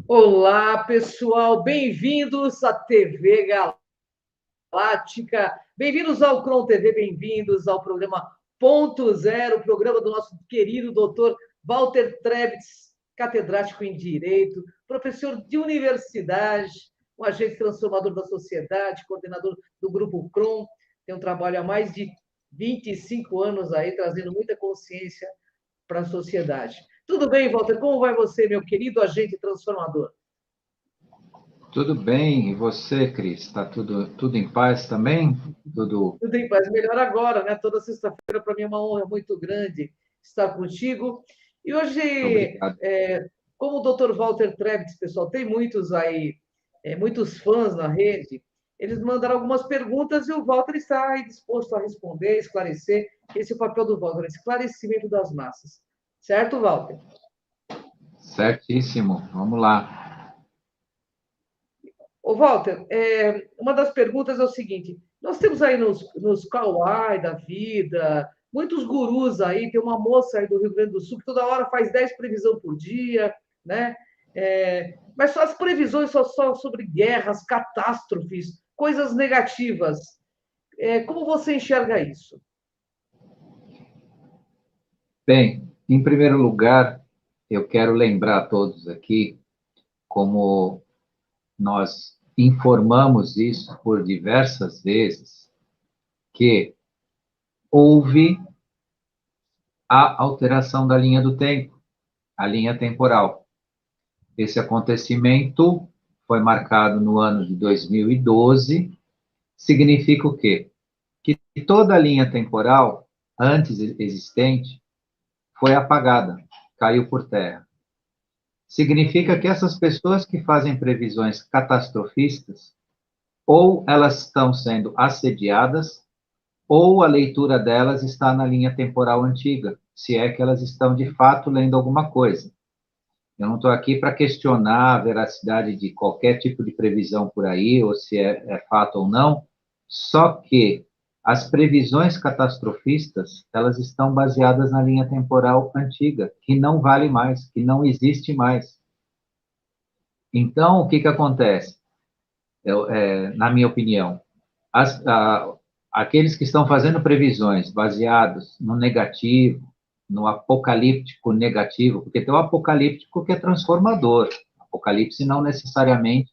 Olá, pessoal, bem-vindos à TV Galáctica, bem-vindos ao Cron TV, bem-vindos ao programa Ponto Zero, programa do nosso querido doutor Walter Trebitz, catedrático em Direito, professor de universidade, um agente transformador da sociedade, coordenador do Grupo Cron, tem um trabalho há mais de 25 anos aí, trazendo muita consciência para a sociedade. Tudo bem, Walter? Como vai você, meu querido agente transformador? Tudo bem, e você, Cris? Está tudo em paz também? Tudo Tudo em paz, melhor agora, né? Toda sexta-feira, para mim, é uma honra muito grande estar contigo. E hoje, obrigado. como o Dr. Walter Trebitz, pessoal, tem muitos aí, muitos fãs na rede, eles mandaram algumas perguntas e o Walter está aí disposto a responder, esclarecer. Esse é o papel do Walter, esclarecimento das massas. Certo, Walter? Certíssimo. Vamos lá. Ô, Walter, uma das perguntas é o seguinte: nós temos aí nos Kauai da vida, muitos gurus aí, tem uma moça aí do Rio Grande do Sul que toda hora faz 10 previsões por dia, né? Mas só as previsões só sobre guerras, catástrofes, coisas negativas. Como você enxerga isso? Bem, em primeiro lugar, eu quero lembrar a todos aqui como nós informamos isso por diversas vezes, que houve a alteração da linha do tempo, a linha temporal. Esse acontecimento foi marcado no ano de 2012. Significa o quê? Que toda a linha temporal antes existente foi apagada, caiu por terra. Significa que essas pessoas que fazem previsões catastrofistas, ou elas estão sendo assediadas, ou a leitura delas está na linha temporal antiga, se é que elas estão de fato lendo alguma coisa. Eu não estou aqui para questionar a veracidade de qualquer tipo de previsão por aí, ou se é fato ou não, só que as previsões catastrofistas, elas estão baseadas na linha temporal antiga, que não vale mais, que não existe mais. Então, o que que acontece? Na minha opinião, as, a, aqueles que estão fazendo previsões baseadas no negativo, no apocalíptico negativo, porque tem o apocalíptico que é transformador. Apocalipse não necessariamente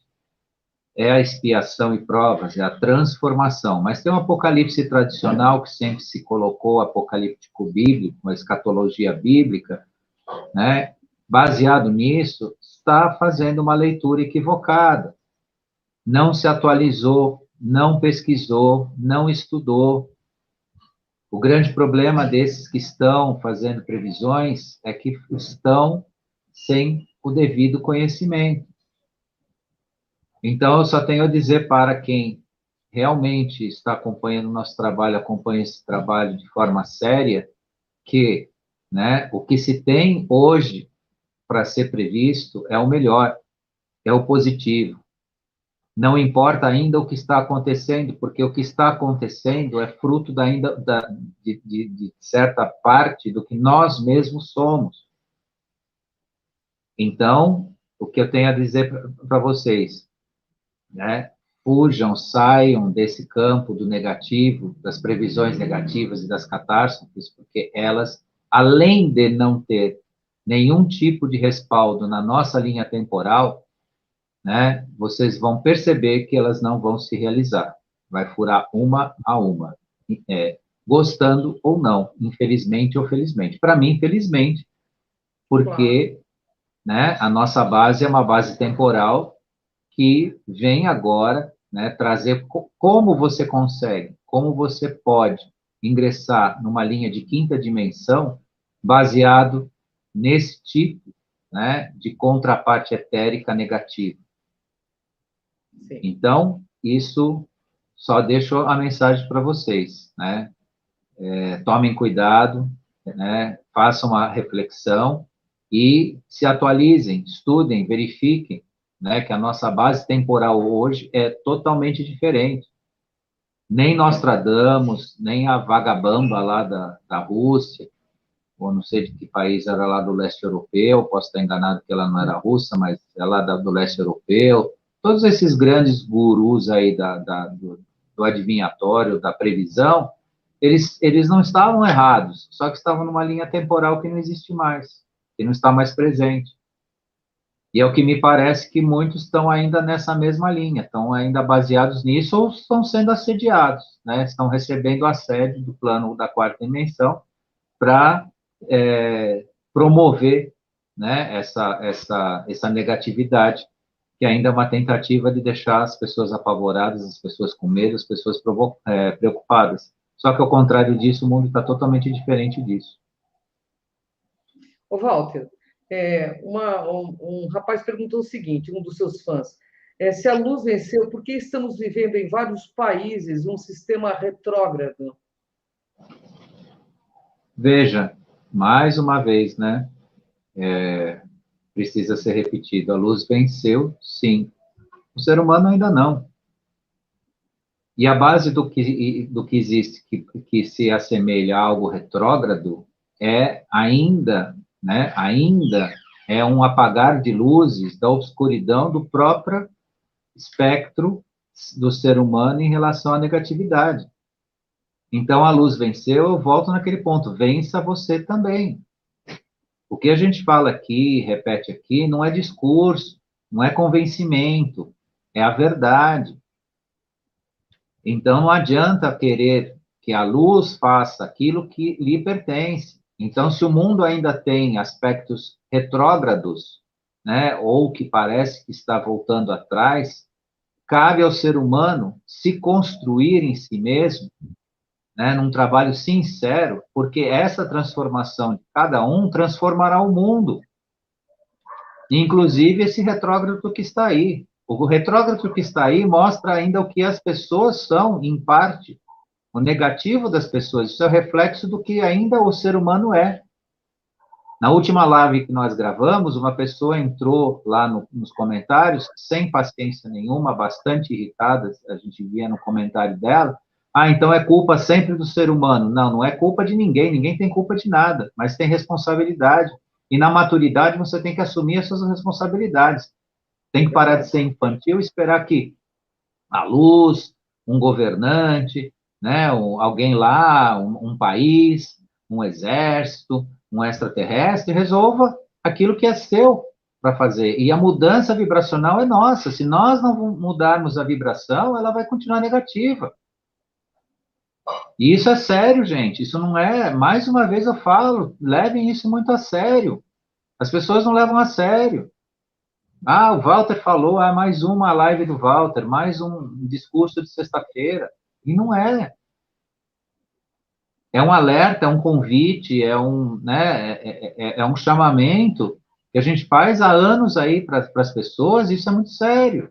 é a expiação e provas, é a transformação. Mas tem um apocalipse tradicional que sempre se colocou, apocalíptico bíblico, a escatologia bíblica, né? Baseado nisso, está fazendo uma leitura equivocada. Não se atualizou, não pesquisou, não estudou. O grande problema desses que estão fazendo previsões é que estão sem o devido conhecimento. Então, eu só tenho a dizer para quem realmente está acompanhando o nosso trabalho, acompanha esse trabalho de forma séria, que, né, o que se tem hoje para ser previsto é o melhor, é o positivo. Não importa ainda o que está acontecendo, porque o que está acontecendo é fruto de certa parte do que nós mesmos somos. Então, o que eu tenho a dizer para vocês, né? Fujam, saiam desse campo do negativo, das previsões negativas e das catástrofes, porque elas, além de não ter nenhum tipo de respaldo na nossa linha temporal, né, vocês vão perceber que elas não vão se realizar. Vai furar uma a uma, gostando ou não, infelizmente ou felizmente. Para mim, felizmente, Claro. porque, né, a nossa base é uma base temporal que vem agora, né, trazer como você consegue, como você pode ingressar numa linha de quinta dimensão baseado nesse tipo, né, de contraparte etérica negativa. Sim. Então, isso só deixo a mensagem para vocês, né? Tomem cuidado, né? Façam uma reflexão e se atualizem, estudem, verifiquem, né? Que a nossa base temporal hoje é totalmente diferente. Nem Nostradamus, nem a vagabamba lá da Rússia, ou não sei de que país, era lá do leste europeu, posso estar enganado que ela não era russa, mas é lá do leste europeu. Todos esses grandes gurus aí do adivinhatório, da previsão, eles não estavam errados, só que estavam numa linha temporal que não existe mais, que não está mais presente. E é o que me parece que muitos estão ainda nessa mesma linha, estão ainda baseados nisso ou estão sendo assediados, né? Estão recebendo assédio do plano da quarta dimensão para promover, né, essa negatividade, que ainda é uma tentativa de deixar as pessoas apavoradas, as pessoas com medo, as pessoas preocupadas. Só que, ao contrário disso, o mundo está totalmente diferente disso. Ô, Walter, um rapaz perguntou o seguinte, um dos seus fãs, se a luz venceu, por que estamos vivendo em vários países um sistema retrógrado? Veja, mais uma vez, né? Precisa ser repetido. A luz venceu, sim. O ser humano ainda não. E a base do que existe, que se assemelha a algo retrógrado, é ainda, né? Ainda é um apagar de luzes da obscuridão do próprio espectro do ser humano em relação à negatividade. Então, a luz venceu, eu volto naquele ponto, vença você também. O que a gente fala aqui, repete aqui, não é discurso, não é convencimento, é a verdade. Então, não adianta querer que a luz faça aquilo que lhe pertence. Então, se o mundo ainda tem aspectos retrógrados, né, ou que parece que está voltando atrás, cabe ao ser humano se construir em si mesmo, né, num trabalho sincero, porque essa transformação de cada um transformará o mundo, inclusive esse retrógrado que está aí. O retrógrado que está aí mostra ainda o que as pessoas são, em parte, o negativo das pessoas. Isso é o reflexo do que ainda o ser humano é. Na última live que nós gravamos, uma pessoa entrou lá nos comentários, sem paciência nenhuma, bastante irritada, a gente via no comentário dela, então é culpa sempre do ser humano. Não, não é culpa de ninguém, ninguém tem culpa de nada, mas tem responsabilidade. E na maturidade você tem que assumir as suas responsabilidades. Tem que parar de ser infantil e esperar que a luz, um governante, né, alguém lá, um país, um exército, um extraterrestre, resolva aquilo que é seu para fazer. E a mudança vibracional é nossa. Se nós não mudarmos a vibração, ela vai continuar negativa. E isso é sério, gente. Isso não é. Mais uma vez eu falo, levem isso muito a sério. As pessoas não levam a sério. O Walter falou, mais uma live do Walter, mais um discurso de sexta-feira. E não é. É um alerta, é um convite, é um chamamento que a gente faz há anos aí para as pessoas, e isso é muito sério.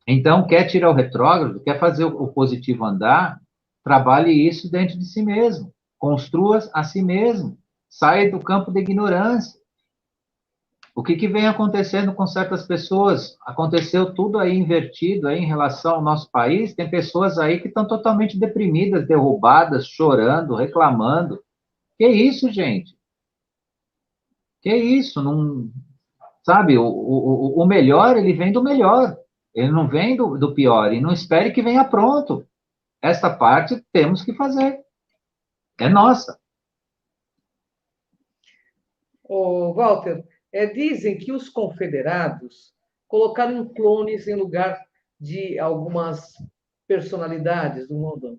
Então, quer tirar o retrógrado, quer fazer o positivo andar, trabalhe isso dentro de si mesmo. Construa a si mesmo. Saia do campo da ignorância. O que vem acontecendo com certas pessoas? Aconteceu tudo aí invertido aí em relação ao nosso país. Tem pessoas aí que estão totalmente deprimidas, derrubadas, chorando, reclamando. Que isso, gente? Que isso? Não, sabe, o melhor, ele vem do melhor. Ele não vem do pior. E não espere que venha pronto. Esta parte temos que fazer. É nossa. Walter, dizem que os confederados colocaram clones em lugar de algumas personalidades do mundo.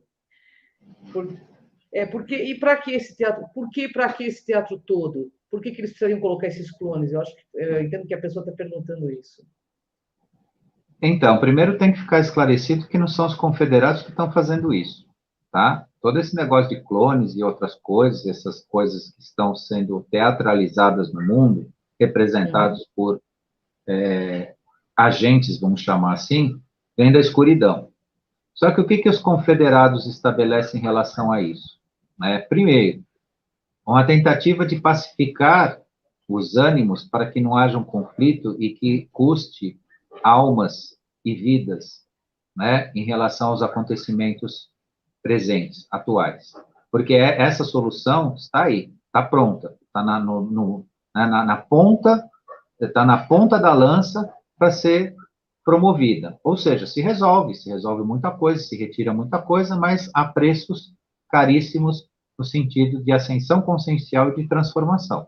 E para que esse teatro? Para que esse teatro todo? Por que eles precisariam colocar esses clones? Eu entendo que a pessoa está perguntando isso. Então, primeiro tem que ficar esclarecido que não são os confederados que estão fazendo isso, tá? Todo esse negócio de clones e outras coisas, essas coisas que estão sendo teatralizadas no mundo, representados por agentes, vamos chamar assim, vem da escuridão. Só que o que os confederados estabelecem em relação a isso? Primeiro, uma tentativa de pacificar os ânimos para que não haja um conflito e que custe almas e vidas, né, em relação aos acontecimentos presentes, atuais. Porque essa solução está aí. está pronta, está na ponta, está na ponta da lança para ser promovida. Ou seja, se resolve muita coisa, se retira muita coisa, mas a preços caríssimos no sentido de ascensão consciencial e de transformação.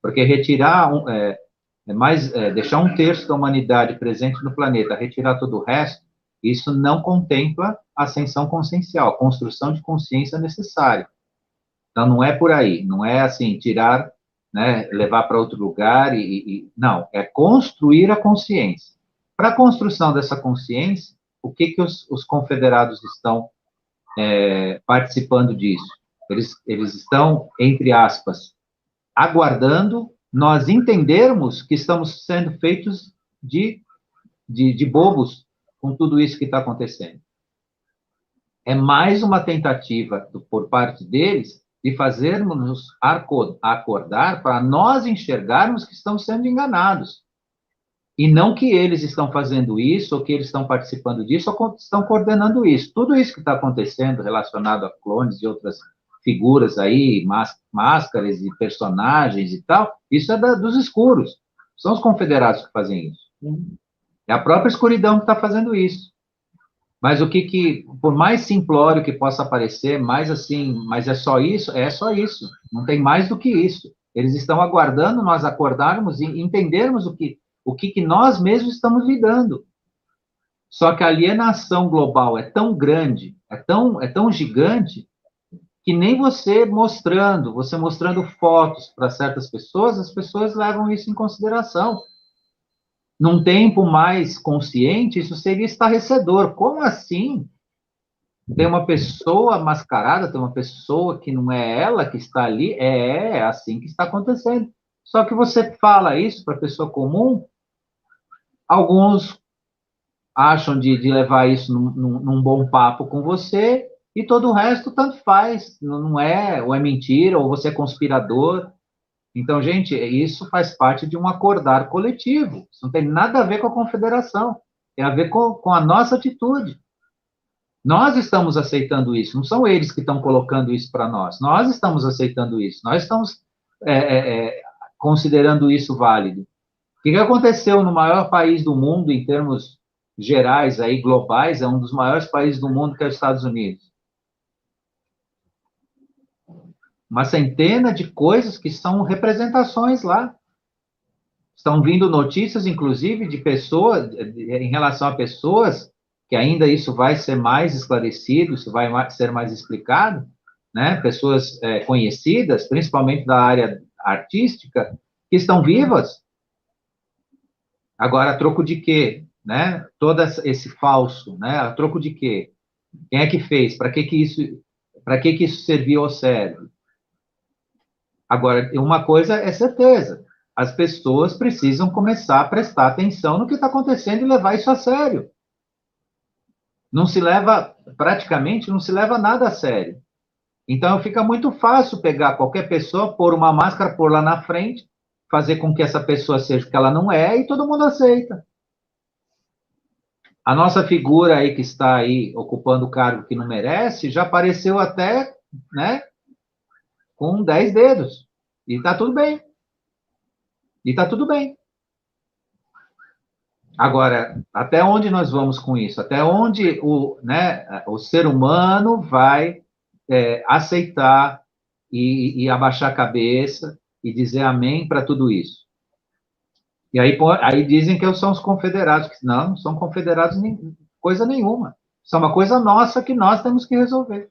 Porque retirar deixar um terço da humanidade presente no planeta, retirar todo o resto, isso não contempla a ascensão consciencial, a construção de consciência necessária. Então, não é por aí, não é assim, tirar, né, levar para outro lugar, não, é construir a consciência. Para a construção dessa consciência, o que os confederados estão participando disso? Eles estão, entre aspas, aguardando nós entendermos que estamos sendo feitos de bobos com tudo isso que está acontecendo. É mais uma tentativa por parte deles de fazermos acordar para nós enxergarmos que estamos sendo enganados. E não que eles estão fazendo isso, ou que eles estão participando disso, ou estão coordenando isso. Tudo isso que está acontecendo relacionado a clones e outras figuras aí, máscaras e personagens e tal, isso é dos escuros. São os confederados que fazem isso. É a própria escuridão que está fazendo isso. Mas por mais simplório que possa parecer, mais assim, mas é só isso? É só isso. Não tem mais do que isso. Eles estão aguardando nós acordarmos e entendermos o que nós mesmos estamos lidando. Só que a alienação global é tão grande, é tão gigante, que nem você mostrando fotos para certas pessoas, as pessoas levam isso em consideração. Num tempo mais consciente, isso seria estarrecedor. Como assim? Tem uma pessoa mascarada, tem uma pessoa que não é ela que está ali, é assim que está acontecendo. Só que você fala isso para a pessoa comum, alguns acham de levar isso num bom papo com você, e todo o resto tanto faz, não é, ou é mentira, ou você é conspirador. Então, gente, isso faz parte de um acordar coletivo, isso não tem nada a ver com a confederação, tem a ver com a nossa atitude. Nós estamos aceitando isso, não são eles que estão colocando isso para nós estamos aceitando isso, nós estamos considerando isso válido. O que aconteceu no maior país do mundo, em termos gerais, aí, globais, é um dos maiores países do mundo, que é os Estados Unidos? Uma centena de coisas que são representações lá. Estão vindo notícias, inclusive, de pessoas, em relação a pessoas, que ainda isso vai ser mais esclarecido, isso vai ser mais explicado, né? Pessoas conhecidas, principalmente da área artística, que estão vivas. Agora, a troco de quê? Né? Todo esse falso, né? A troco de quê? Quem é que fez? Para que isso serviu ao cérebro? Agora, uma coisa é certeza, as pessoas precisam começar a prestar atenção no que está acontecendo e levar isso a sério. Praticamente não se leva nada a sério. Então, fica muito fácil pegar qualquer pessoa, pôr uma máscara, pôr lá na frente, fazer com que essa pessoa seja o que ela não é, e todo mundo aceita. A nossa figura aí que está aí ocupando o cargo que não merece, já apareceu até, né, com 10 dedos. E está tudo bem. Agora, até onde nós vamos com isso? Até onde o ser humano vai aceitar e abaixar a cabeça e dizer amém para tudo isso? E aí dizem que são os confederados, que não são confederados coisa nenhuma. Isso é uma coisa nossa que nós temos que resolver.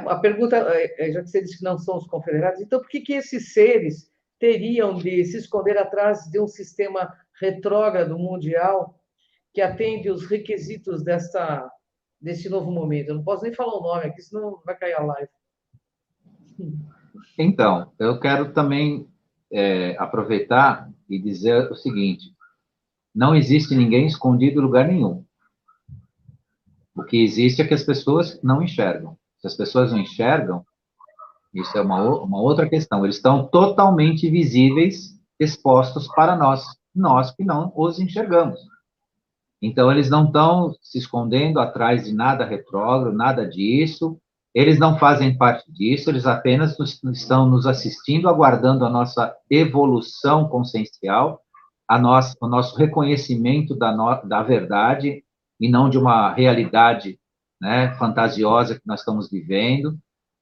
A pergunta, já que você disse que não são os confederados, então por que esses seres teriam de se esconder atrás de um sistema retrógrado mundial que atende os requisitos desse novo momento? Eu não posso nem falar o nome aqui, senão vai cair a live. Então, eu quero também aproveitar e dizer o seguinte: não existe ninguém escondido em lugar nenhum. O que existe é que as pessoas não enxergam. Se as pessoas não enxergam, isso é uma outra questão. Eles estão totalmente visíveis, expostos para nós que não os enxergamos. Então, eles não estão se escondendo atrás de nada retrógrado, nada disso. Eles não fazem parte disso, eles apenas estão nos assistindo, aguardando a nossa evolução consciencial, o nosso reconhecimento da verdade, e não de uma realidade, né, fantasiosa que nós estamos vivendo,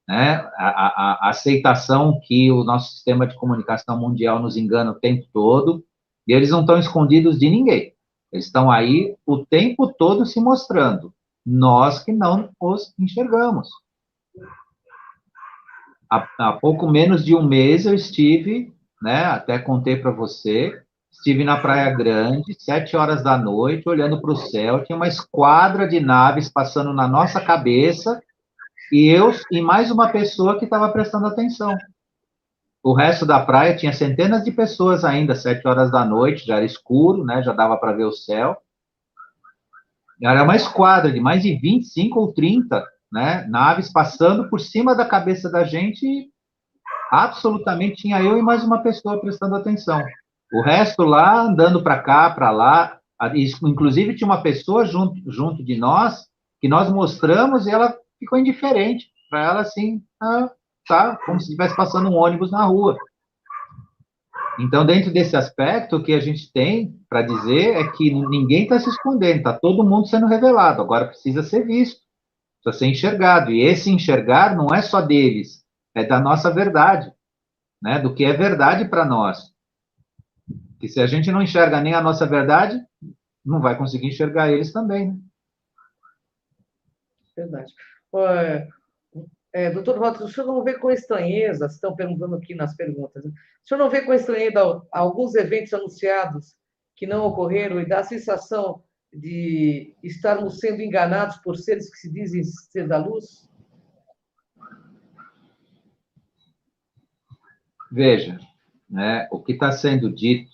né, a aceitação que o nosso sistema de comunicação mundial nos engana o tempo todo, e eles não estão escondidos de ninguém. Eles estão aí o tempo todo se mostrando. Nós que não os enxergamos. Há pouco menos de um mês eu estive, né, até contei para você, estive na Praia Grande, 7 horas da noite, olhando para o céu, tinha uma esquadra de naves passando na nossa cabeça, e eu e mais uma pessoa que estava prestando atenção. O resto da praia tinha centenas de pessoas ainda, 7 horas da noite, já era escuro, né, já dava para ver o céu. Era uma esquadra de mais de 25 ou 30, né, naves passando por cima da cabeça da gente, e absolutamente tinha eu e mais uma pessoa prestando atenção. O resto lá, andando para cá, para lá, inclusive tinha uma pessoa junto de nós, que nós mostramos e ela ficou indiferente. Para ela, assim, tá, como se estivesse passando um ônibus na rua. Então, dentro desse aspecto, o que a gente tem para dizer é que ninguém está se escondendo, está todo mundo sendo revelado. Agora precisa ser visto, precisa ser enxergado. E esse enxergar não é só deles, é da nossa verdade, né? Do que é verdade para nós. Que se a gente não enxerga nem a nossa verdade, não vai conseguir enxergar eles também, né? Verdade. Doutor Walter, o senhor não vê com estranheza, estão perguntando aqui nas perguntas, né? O senhor não vê com estranheza alguns eventos anunciados que não ocorreram e dá a sensação de estarmos sendo enganados por seres que se dizem ser da luz? Veja, né, o que está sendo dito,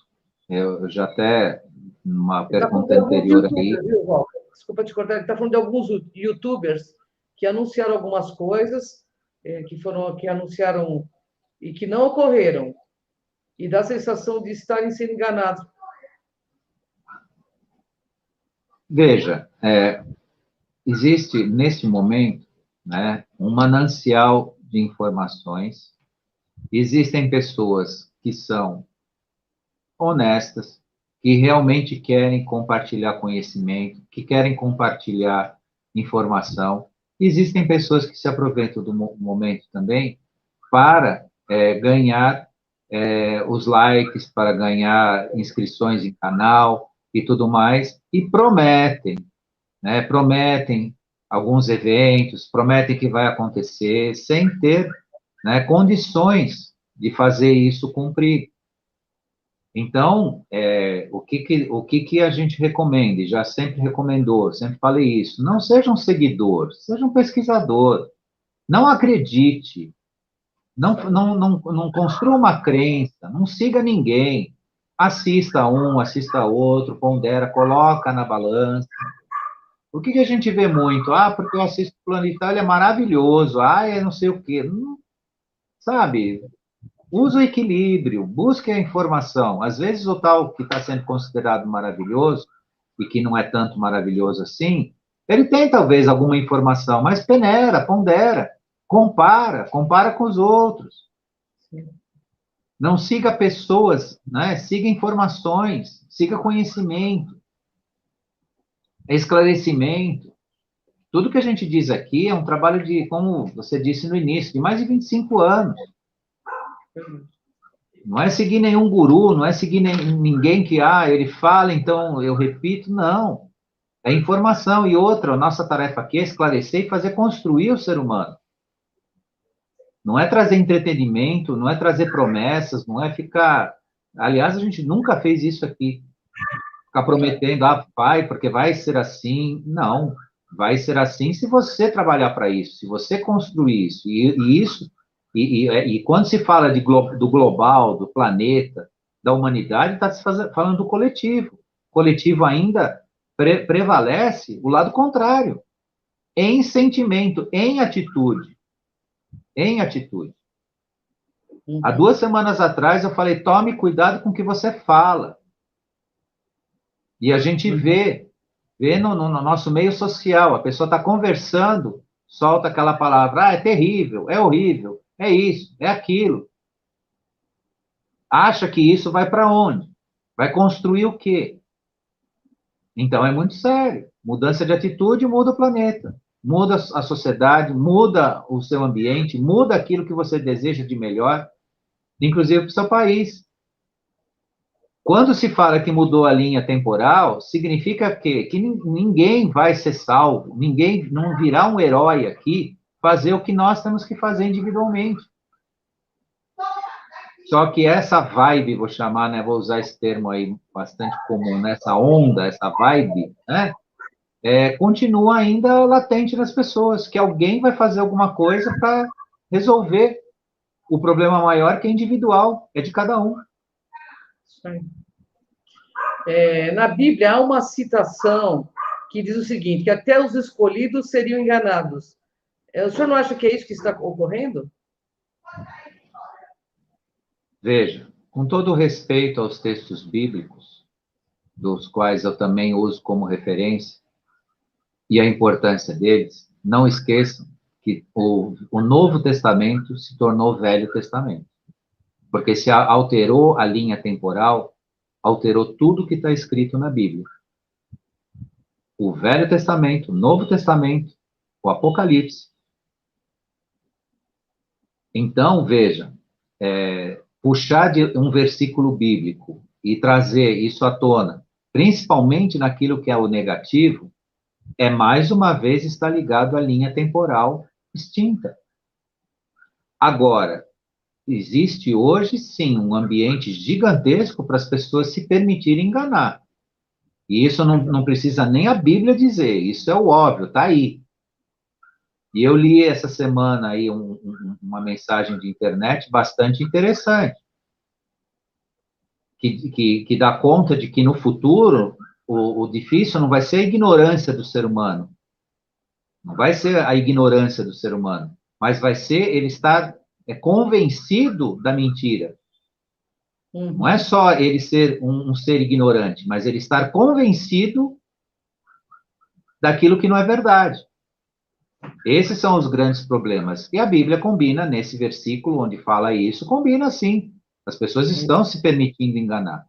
eu já até, numa Ele está falando de pergunta alguns anterior aí, youtubers, viu, Walter? Desculpa te cortar, ele está falando de alguns youtubers que anunciaram algumas coisas, que anunciaram e que não ocorreram, e dá a sensação de estarem sendo enganados. veja, existe, neste momento, né, um manancial de informações. Existem pessoas que são honestas, que realmente querem compartilhar conhecimento, que querem compartilhar informação. Existem pessoas que se aproveitam do momento também para ganhar os likes, para ganhar inscrições em canal e tudo mais, e prometem, né? Prometem alguns eventos, prometem que vai acontecer, sem ter, né, condições de fazer isso cumprir. Então, o que a gente recomenda, e já sempre recomendou, sempre falei isso, não seja um seguidor, seja um pesquisador. Não acredite, não construa uma crença, não siga ninguém. Assista um, assista outro, pondera, coloca na balança. O que a gente vê muito? Ah, porque eu assisto Plano de Itália, é maravilhoso. Ah, é não sei o quê. Sabe? Use o equilíbrio, busque a informação. Às vezes, o tal que está sendo considerado maravilhoso, e que não é tanto maravilhoso assim, ele tem talvez alguma informação, mas peneira, pondera, compara com os outros. Não siga pessoas, né? Siga informações, siga conhecimento, esclarecimento. Tudo que a gente diz aqui é um trabalho de, como você disse no início, de mais de 25 anos. Não é seguir nenhum guru, não é seguir ninguém que, ele fala, então eu repito, não. É informação. E outra, a nossa tarefa aqui é esclarecer e fazer construir o ser humano. Não é trazer entretenimento, não é trazer promessas, não é ficar. Aliás, a gente nunca fez isso aqui. Ficar prometendo, vai, porque vai ser assim. Não. Vai ser assim se você trabalhar para isso, se você construir isso. E isso. E quando se fala do global, do planeta, da humanidade, está se falando do coletivo. O coletivo ainda prevalece o lado contrário, em sentimento, em atitude. Em atitude. Há 2 semanas atrás eu falei, tome cuidado com o que você fala. E a gente vê no nosso meio social, a pessoa está conversando solta aquela palavra, é terrível, é horrível, é isso, é aquilo. Acha que isso vai para onde? Vai construir o quê? Então é muito sério. Mudança de atitude muda o planeta, muda a sociedade, muda o seu ambiente, muda aquilo que você deseja de melhor, inclusive para o seu país. Quando se fala que mudou a linha temporal, significa que ninguém vai ser salvo, ninguém não virá um herói aqui fazer o que nós temos que fazer individualmente. Só que essa vibe, vou chamar, né, vou usar esse termo aí bastante comum, né, essa onda, essa vibe, né, continua ainda latente nas pessoas, que alguém vai fazer alguma coisa para resolver o problema maior que é individual, é de cada um. Na Bíblia há uma citação que diz o seguinte, que até os escolhidos seriam enganados. O senhor não acha que é isso que está ocorrendo? Veja, com todo o respeito aos textos bíblicos, dos quais eu também uso como referência, e a importância deles, não esqueçam que o Novo Testamento se tornou Velho Testamento. Porque se alterou a linha temporal, alterou tudo que está escrito na Bíblia. O Velho Testamento, o Novo Testamento, o Apocalipse. Então, veja, puxar de um versículo bíblico e trazer isso à tona, principalmente naquilo que é o negativo, mais uma vez estar ligado à linha temporal extinta. Agora, existe hoje, sim, um ambiente gigantesco para as pessoas se permitirem enganar. E isso não precisa nem a Bíblia dizer, isso é o óbvio, está aí. E eu li essa semana aí uma mensagem de internet bastante interessante, que dá conta de que no futuro o difícil não vai ser a ignorância do ser humano, não vai ser a ignorância do ser humano, mas vai ser ele estar convencido da mentira. Uhum. Não é só ele ser um ser ignorante, mas ele estar convencido daquilo que não é verdade. Esses são os grandes problemas. E a Bíblia combina, nesse versículo onde fala isso, combina sim. As pessoas estão se permitindo enganar.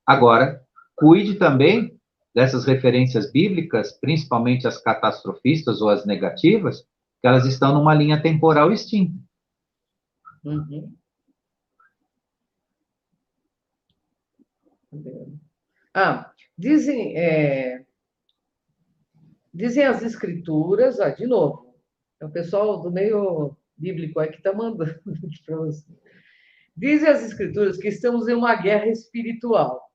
Agora, cuide também dessas referências bíblicas, principalmente as catastrofistas ou as negativas, que elas estão numa linha temporal extinta. Uhum. Dizem as escrituras, de novo, é o pessoal do meio bíblico aí que está mandando aqui para você. Dizem as escrituras que estamos em uma guerra espiritual.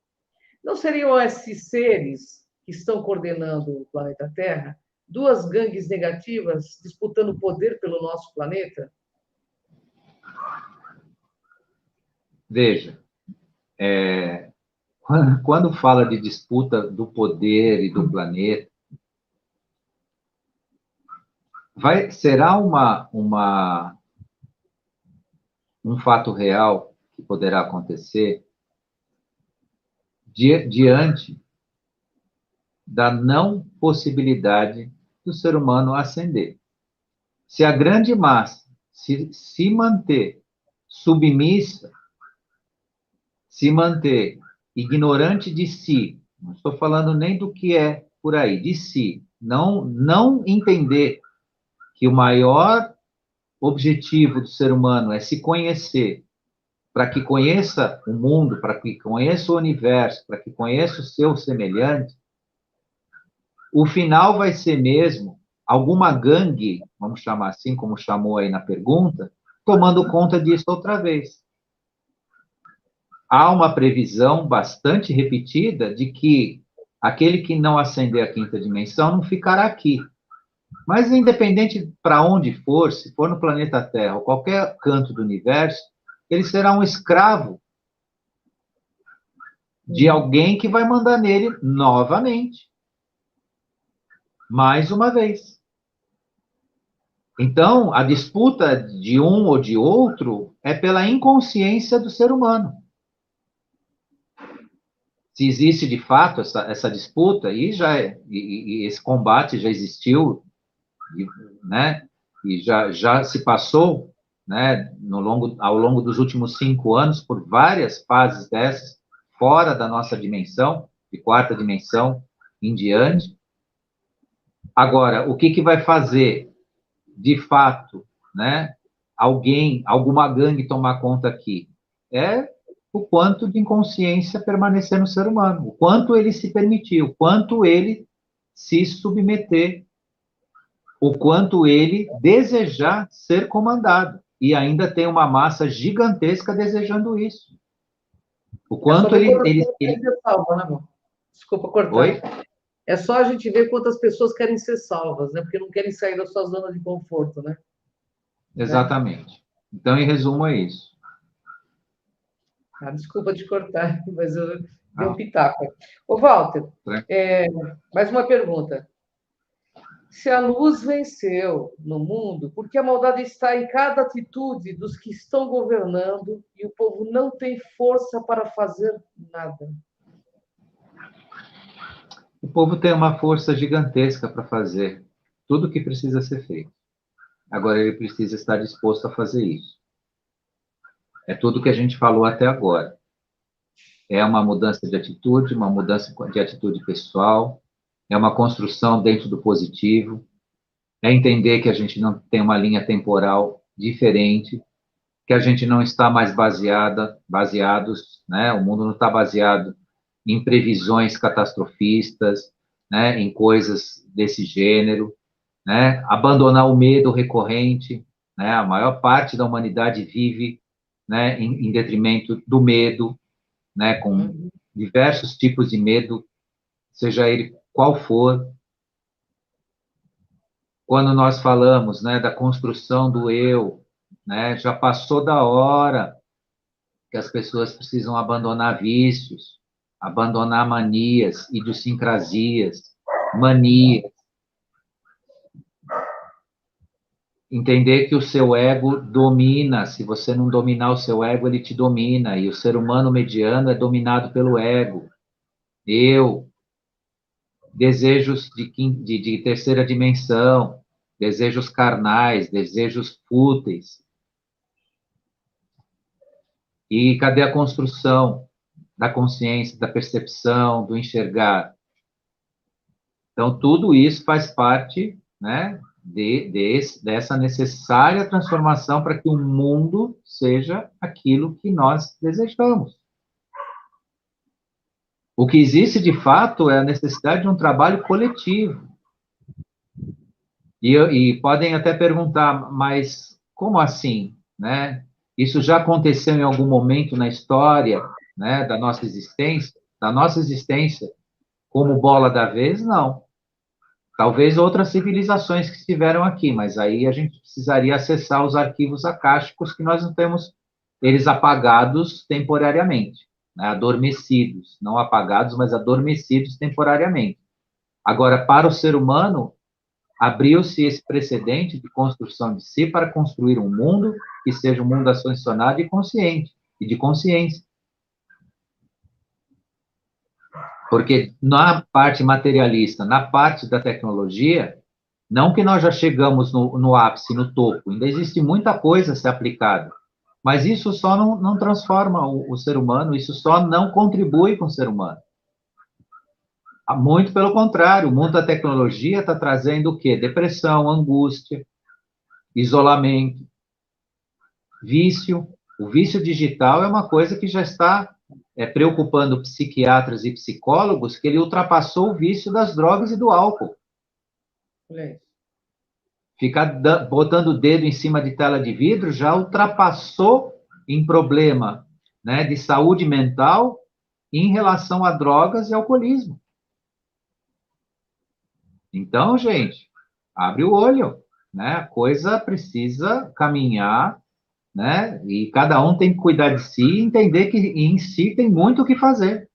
Não seriam esses seres que estão coordenando o planeta Terra duas gangues negativas disputando poder pelo nosso planeta? Veja, quando fala de disputa do poder e do planeta, será um fato real que poderá acontecer diante da não possibilidade do ser humano ascender. Se a grande massa se manter submissa, se manter ignorante de si, não estou falando nem do que é por aí, de si, não entender que o maior objetivo do ser humano é se conhecer, para que conheça o mundo, para que conheça o universo, para que conheça o seu semelhante, o final vai ser mesmo alguma gangue, vamos chamar assim, como chamou aí na pergunta, tomando conta disso outra vez. Há uma previsão bastante repetida de que aquele que não ascender à quinta dimensão não ficará aqui. Mas, independente para onde for, se for no planeta Terra ou qualquer canto do universo, ele será um escravo de alguém que vai mandar nele novamente. Mais uma vez. Então, a disputa de um ou de outro é pela inconsciência do ser humano. Se existe de fato essa disputa, e esse combate já existiu né? E já se passou, né, ao longo dos últimos 5 anos, por várias fases dessas, fora da nossa dimensão, de quarta dimensão em diante. Agora, o que vai fazer, de fato, né, alguma gangue tomar conta aqui? É o quanto de inconsciência permanecer no ser humano, o quanto ele se permitir, o quanto ele se submeter, o quanto ele desejar ser comandado. E ainda tem uma massa gigantesca desejando isso. O É só quanto ver quantas ele... pessoas querem ser salvas, né, amor? Desculpa cortar. Oi? É só a gente ver quantas pessoas querem ser salvas, né? Porque não querem sair da sua zona de conforto, né? Exatamente. Então, em resumo, é isso. Ah, desculpa te cortar, mas eu dei um Ah, pitaco. Ô, Walter, né? mais uma pergunta. Se a luz venceu no mundo, por que a maldade está em cada atitude dos que estão governando e o povo não tem força para fazer nada? O povo tem uma força gigantesca para fazer tudo o que precisa ser feito. Agora, ele precisa estar disposto a fazer isso. É tudo que a gente falou até agora. É uma mudança de atitude, uma mudança de atitude pessoal, é uma construção dentro do positivo, é entender que a gente não tem uma linha temporal diferente, que a gente não está mais baseados, né? O mundo não está baseado em previsões catastrofistas, né? Em coisas desse gênero, né? Abandonar o medo recorrente, né? A maior parte da humanidade vive, né? Em detrimento do medo, né? Com Uhum. diversos tipos de medo, seja ele qual for. Quando nós falamos, né, da construção do eu, né? Já passou da hora que as pessoas precisam abandonar vícios, abandonar manias, idiosincrasias, manias, entender que o seu ego domina. Se você não dominar o seu ego, ele te domina. E o ser humano mediano é dominado pelo ego. Eu, desejos de terceira dimensão, desejos carnais, desejos fúteis. E cadê a construção da consciência, da percepção, do enxergar? Então, tudo isso faz parte, né, dessa necessária transformação para que o mundo seja aquilo que nós desejamos. O que existe, de fato, é a necessidade de um trabalho coletivo. E podem até perguntar, mas como assim, né? Isso já aconteceu em algum momento na história, né, da nossa existência? Da nossa existência como bola da vez, não. Talvez outras civilizações que estiveram aqui, mas aí a gente precisaria acessar os arquivos acásticos que nós não temos, eles apagados temporariamente, né? Adormecidos, não apagados, mas adormecidos temporariamente. Agora, para o ser humano, abriu-se esse precedente de construção de si para construir um mundo que seja um mundo ascensionado e consciente, e de consciência. Porque na parte materialista, na parte da tecnologia, não que nós já chegamos no ápice, no topo, ainda existe muita coisa a ser aplicada, mas isso só não transforma o ser humano, isso só não contribui com o ser humano. Muito pelo contrário, o mundo da tecnologia está trazendo o quê? Depressão, angústia, isolamento, vício. O vício digital é uma coisa que já está preocupando psiquiatras e psicólogos, que ele ultrapassou o vício das drogas e do álcool. Ficar botando o dedo em cima de tela de vidro já ultrapassou em problema, né, de saúde mental em relação a drogas e alcoolismo. Então, gente, abre o olho, né? A coisa precisa caminhar, né? E cada um tem que cuidar de si e entender que em si tem muito o que fazer.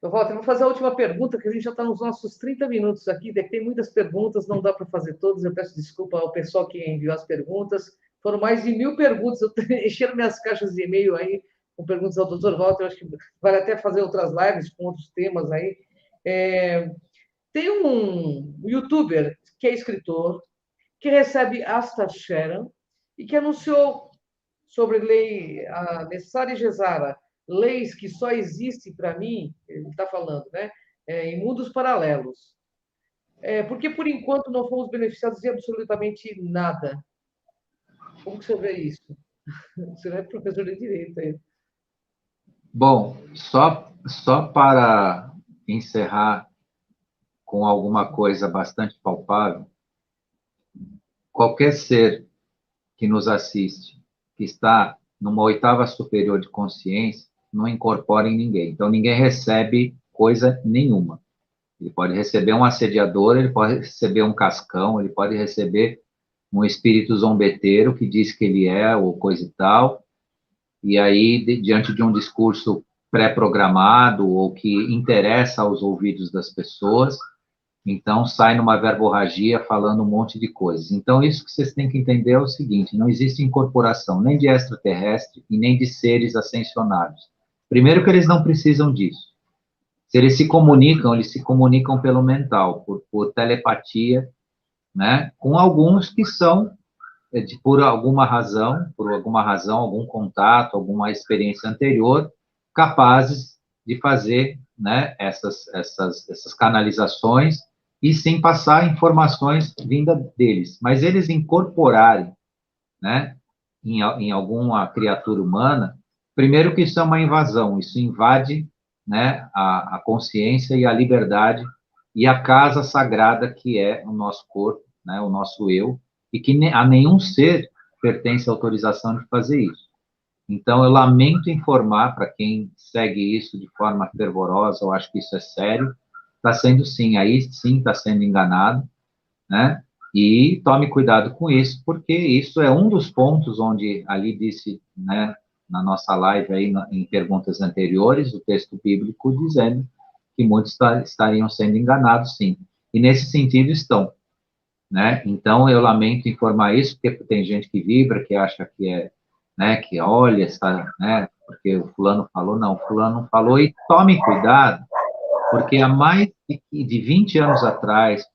Walter, vou fazer a última pergunta, que a gente já está nos nossos 30 minutos aqui. Tem muitas perguntas, não dá para fazer todas. Eu peço desculpa ao pessoal que enviou as perguntas. Foram mais de 1.000 perguntas. Eu encheram minhas caixas de e-mail aí com perguntas ao Dr. Walter. Eu acho que vale até fazer outras lives com outros temas aí. Tem um youtuber que é escritor, que recebe Astaxerã e que anunciou sobre lei, a Nessari Gesara, leis que só existem para mim, ele está falando, né? Em mundos paralelos. Porque, por enquanto, não fomos beneficiados de absolutamente nada. Como que você vê isso? Você não é professor de direito aí. Bom, só para encerrar com alguma coisa bastante palpável, qualquer ser que nos assiste, que está numa oitava superior de consciência, não incorpora em ninguém. Então, ninguém recebe coisa nenhuma. Ele pode receber um assediador, ele pode receber um cascão, ele pode receber um espírito zombeteiro que diz que ele é, ou coisa e tal, e aí, diante de um discurso pré-programado ou que interessa aos ouvidos das pessoas, então sai numa verborragia falando um monte de coisas. Então, isso que vocês têm que entender é o seguinte: não existe incorporação nem de extraterrestre e nem de seres ascensionados. Primeiro, que eles não precisam disso. Se eles se comunicam pelo mental, por telepatia, né? Com alguns que são por alguma razão, algum contato, alguma experiência anterior, capazes de fazer, né, essas canalizações e sim passar informações vindas deles. Mas eles incorporarem, né, em alguma criatura humana, primeiro que isso é uma invasão, isso invade, né, a consciência e a liberdade e a casa sagrada que é o nosso corpo, né, o nosso eu, e que a nenhum ser pertence a autorização de fazer isso. Então, eu lamento informar para quem segue isso de forma fervorosa, eu acho que isso é sério, está sendo sim, aí sim está sendo enganado, né? E tome cuidado com isso, porque isso é um dos pontos onde ali disse, né, na nossa live aí, em perguntas anteriores, o texto bíblico dizendo que muitos estariam sendo enganados, sim. E nesse sentido estão, né? Então eu lamento informar isso, porque tem gente que vibra, que acha que é, né, que olha, está, né, porque o fulano falou, não, o fulano não falou, e tome cuidado, porque há mais de 20 anos atrás,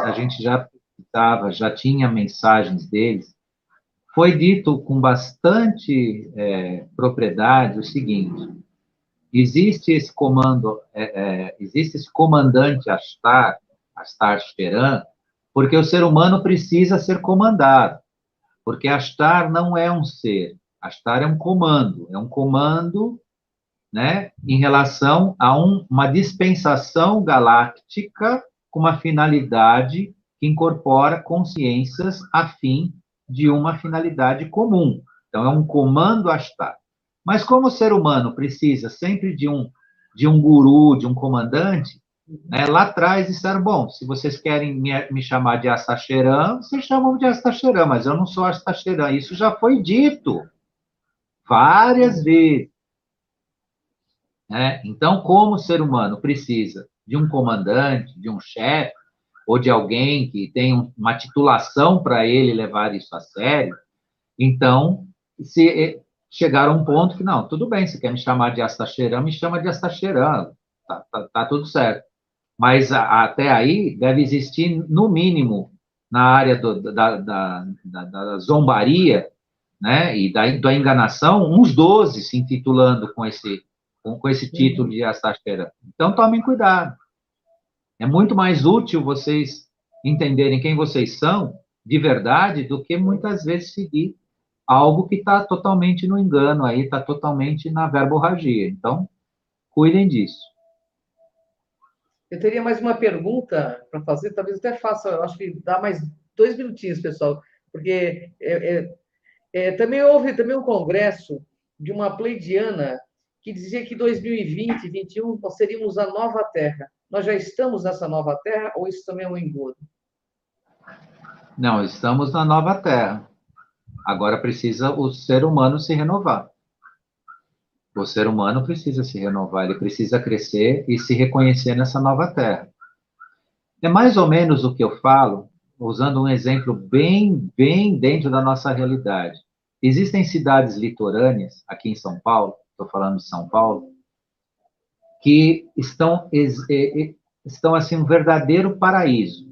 a gente já estava, já tinha mensagens deles, foi dito com bastante propriedade o seguinte: existe esse comando, existe esse comandante Astar Sheran, porque o ser humano precisa ser comandado, porque Astar não é um ser, Astar é um comando, né, em relação a uma dispensação galáctica com uma finalidade que incorpora consciências a fim de uma finalidade comum. Então, é um comando Ashtar. Mas como o ser humano precisa sempre de um guru, de um comandante, né, lá atrás disseram, bom, se vocês querem me chamar de Astacheran, vocês chamam de Astacheran, mas eu não sou Astacheran. Isso já foi dito várias vezes. Né? Então, como o ser humano precisa de um comandante, de um chefe, ou de alguém que tenha uma titulação para ele levar isso a sério, então, se chegar a um ponto que, não, tudo bem, você quer me chamar de Astacheran, me chama de Astacheran, tá tudo certo. Mas até aí deve existir, no mínimo, na área da zombaria, né, e da enganação, uns 12 se intitulando com esse título de Astacheran. Então, tomem cuidado. É muito mais útil vocês entenderem quem vocês são, de verdade, do que muitas vezes seguir algo que está totalmente no engano, aí está totalmente na verborragia. Então, cuidem disso. Eu teria mais uma pergunta para fazer, talvez até faça, eu acho que dá mais 2 minutinhos, pessoal, porque também houve também um congresso de uma pleidiana que dizia que 2020, 2021, nós seríamos a nova Terra. Nós já estamos nessa nova Terra ou isso também é um engodo? Não, estamos na nova Terra. Agora precisa o ser humano se renovar. O ser humano precisa se renovar, ele precisa crescer e se reconhecer nessa nova Terra. É mais ou menos o que eu falo, usando um exemplo bem dentro da nossa realidade. Existem cidades litorâneas, aqui em São Paulo, estou falando de São Paulo, que estão estão assim um verdadeiro paraíso.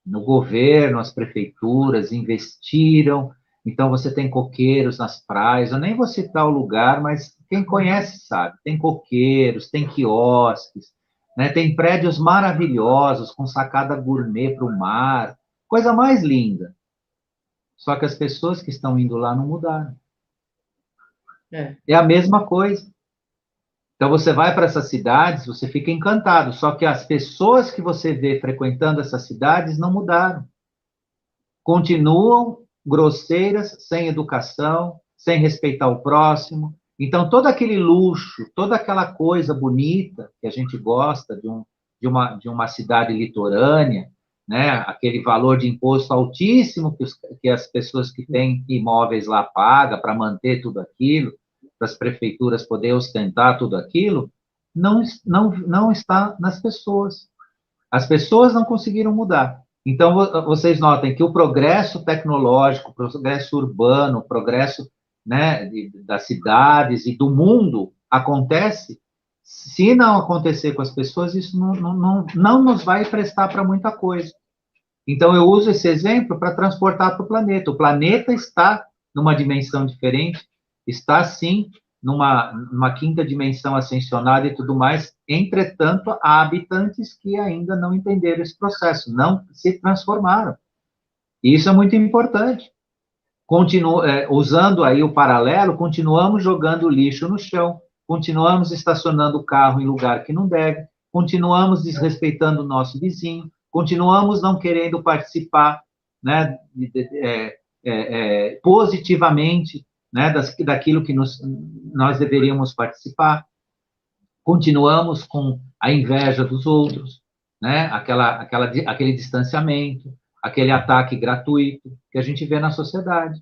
No governo, as prefeituras investiram, então você tem coqueiros nas praias, eu nem vou citar o lugar, mas quem conhece sabe, tem coqueiros, tem quiosques, né? Tem prédios maravilhosos, com sacada gourmet para o mar, coisa mais linda. Só que as pessoas que estão indo lá não mudaram. É. É a mesma coisa. Então você vai para essas cidades, você fica encantado, só que as pessoas que você vê frequentando essas cidades não mudaram. Continuam grosseiras, sem educação, sem respeitar o próximo. Então, todo aquele luxo, toda aquela coisa bonita que a gente gosta de uma cidade litorânea, né? Aquele valor de imposto altíssimo que as pessoas que têm imóveis lá pagam para manter tudo aquilo, para as prefeituras poderem ostentar tudo aquilo, não está nas pessoas. As pessoas não conseguiram mudar. Então, vocês notem que o progresso tecnológico, o progresso urbano, o progresso, né, das cidades e do mundo acontece. Se não acontecer com as pessoas, isso não nos vai prestar para muita coisa. Então, eu uso esse exemplo para transportar para o planeta. O planeta está numa dimensão diferente, está, sim, numa quinta dimensão ascensionada e tudo mais. Entretanto, há habitantes que ainda não entenderam esse processo, não se transformaram. E isso é muito importante. Usando aí o paralelo, continuamos jogando lixo no chão, continuamos estacionando o carro em lugar que não deve, continuamos desrespeitando o nosso vizinho, continuamos não querendo participar, né, positivamente, né, daquilo que nós deveríamos participar, continuamos com a inveja dos outros, né, aquele distanciamento, aquele ataque gratuito que a gente vê na sociedade,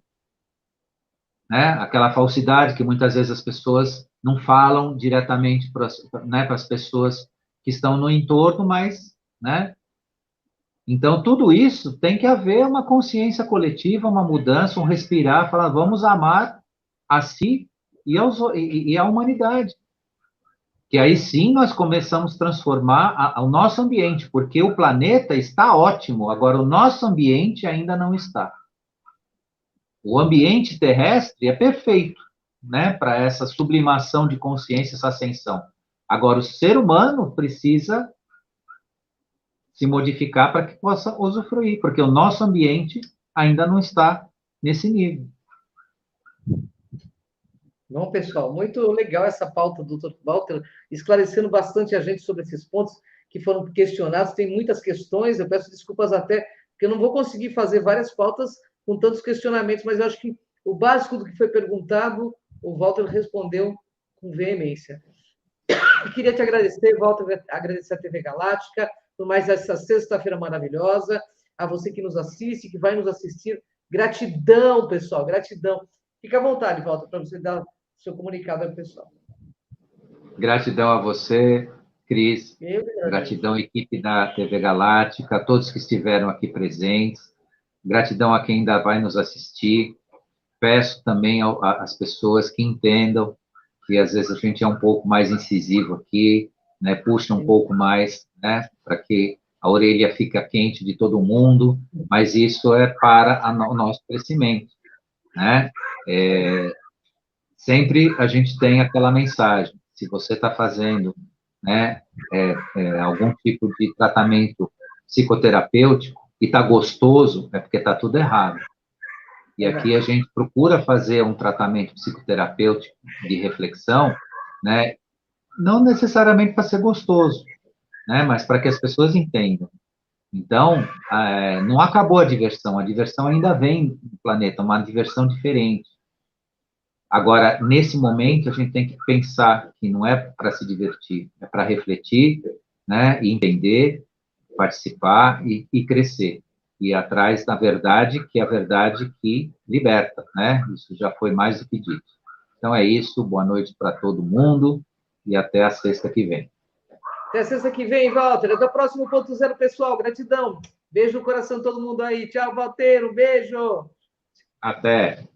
né? Aquela falsidade que muitas vezes as pessoas não falam diretamente para, né, para as pessoas que estão no entorno, mas, né? Então, tudo isso tem que haver uma consciência coletiva, uma mudança, um respirar, falar, vamos amar a si e a humanidade. Que aí sim nós começamos a transformar o nosso ambiente, porque o planeta está ótimo, agora o nosso ambiente ainda não está. O ambiente terrestre é perfeito, né, para essa sublimação de consciência, essa ascensão. Agora, o ser humano precisa se modificar para que possa usufruir, porque o nosso ambiente ainda não está nesse nível. Bom, pessoal, muito legal essa pauta do Dr. Walter, esclarecendo bastante a gente sobre esses pontos que foram questionados. Tem muitas questões, eu peço desculpas até, porque eu não vou conseguir fazer várias pautas com tantos questionamentos, mas eu acho que o básico do que foi perguntado, o Walter respondeu com veemência. Eu queria te agradecer, Walter, agradecer a TV Galáctica por mais essa sexta-feira maravilhosa, a você que nos assiste, que vai nos assistir. Gratidão, pessoal, gratidão. Fica à vontade, Walter, para você dar seu comunicado ao pessoal. Gratidão a você, Cris. Eu Gratidão à equipe da TV Galáctica, a todos que estiveram aqui presentes. Gratidão a quem ainda vai nos assistir. Peço também às pessoas que entendam que às vezes a gente é um pouco mais incisivo aqui, né? Puxa um pouco mais, né? Para que a orelha fique quente de todo mundo, mas isso é para o nosso crescimento, né? Sempre a gente tem aquela mensagem, se você está fazendo, né, algum tipo de tratamento psicoterapêutico e está gostoso, é porque está tudo errado. E aqui a gente procura fazer um tratamento psicoterapêutico de reflexão, né, não necessariamente para ser gostoso, né, mas para que as pessoas entendam. Então, não acabou a diversão ainda vem no planeta, uma diversão diferente. Agora, nesse momento, a gente tem que pensar que não é para se divertir, é para refletir, né, e entender, participar e crescer. E ir atrás da verdade, que é a verdade que liberta, né? Isso já foi mais do que dito. Então é isso, boa noite para todo mundo e até a sexta que vem. Até sexta que vem, Walter. Até o próximo ponto zero, pessoal. Gratidão. Beijo no coração de todo mundo aí. Tchau, Walter. Um beijo. Até.